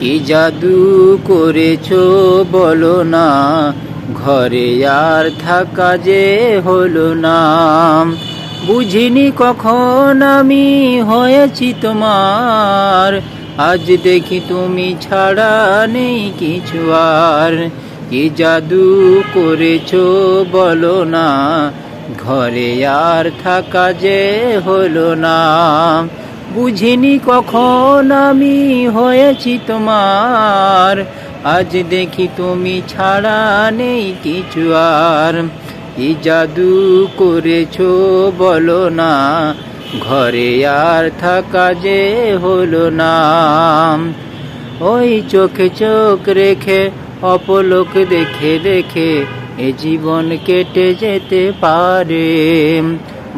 কি জাদু করেছো বলো না, ঘরে আর থাকা যে হলো না। বুঝিনি কখন আমি হয়েছি তোমার, আজ দেখি তুমি ছাড়া নেই কিছু আর। কি জাদু করেছো বলো না, ঘরে আর থাকা যে হলো না। বুঝিনি কখন আমি হয়েছি তোমার, আজ দেখি তুমি ছাড়া নেই কিছু আর। কি জাদু করেছো বলো না, ঘরে আর থাকা যে হলো না। ওই চোখে চোখ রেখে অপলোক দেখে দেখে এ জীবন কেটে যেতে পারে।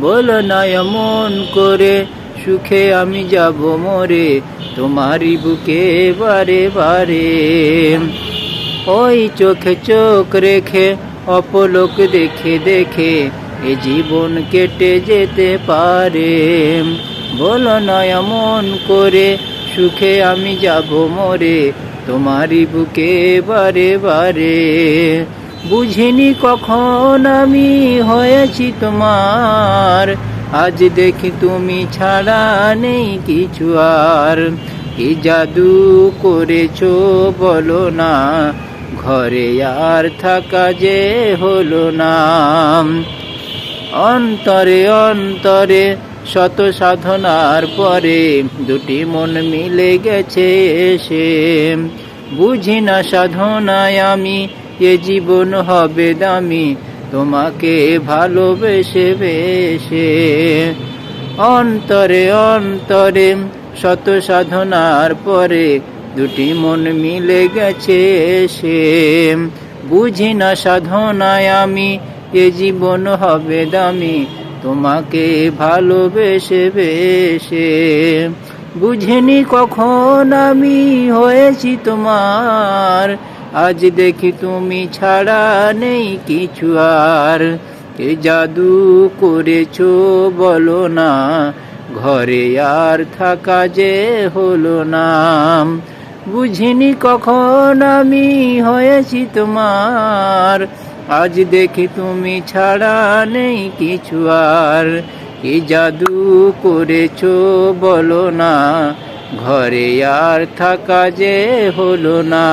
বলো না এমন করে সুখে আমি যাব মরে, তোমারই বুকে বারে বারে। ওই চোখে চোখ রেখে অপলোক দেখে দেখে এ জীবন কেটে যেতে পারে। বলো না এমন করে সুখে আমি যাব মরে, তোমারই বুকে বারে বারে। বুঝিনি কখন আমি হয়েছি তোমার, আজ দেখি তুমি ছাড়া নেই কিছু আর। কি জাদু করেছো বলো না, ঘরে আর থাকা যে হলো না। অন্তরে অন্তরে শত সাধনার পরে দুটি মন মিলে গেছে এসে। বুঝি না সাধনায় আমি এ জীবন হবে দামি, তোমাকে ভালোবেসে বেসে। অন্তরে অন্তরে শত সাধনার পরে দুটি মন মিলে গেছে এসে। বুঝি না সাধনায় আমি এ জীবন হবে দামি, তোমাকে ভালোবেসে বেসে। বুঝিনি কখন আমি হয়েছি তোমার, আজ দেখি তুমি ছাড়া নেই কিছু আর। এ জাদু করেছো বলো না, ঘরে আর থাকা যে হলো না। বুঝিনি কখন আমি হয়েছি তোমার, আজ দেখি তুমি ছাড়া নেই কিছু আর। কি জাদু করেছো বলো না, ঘরে আর থাকা যে হলো না।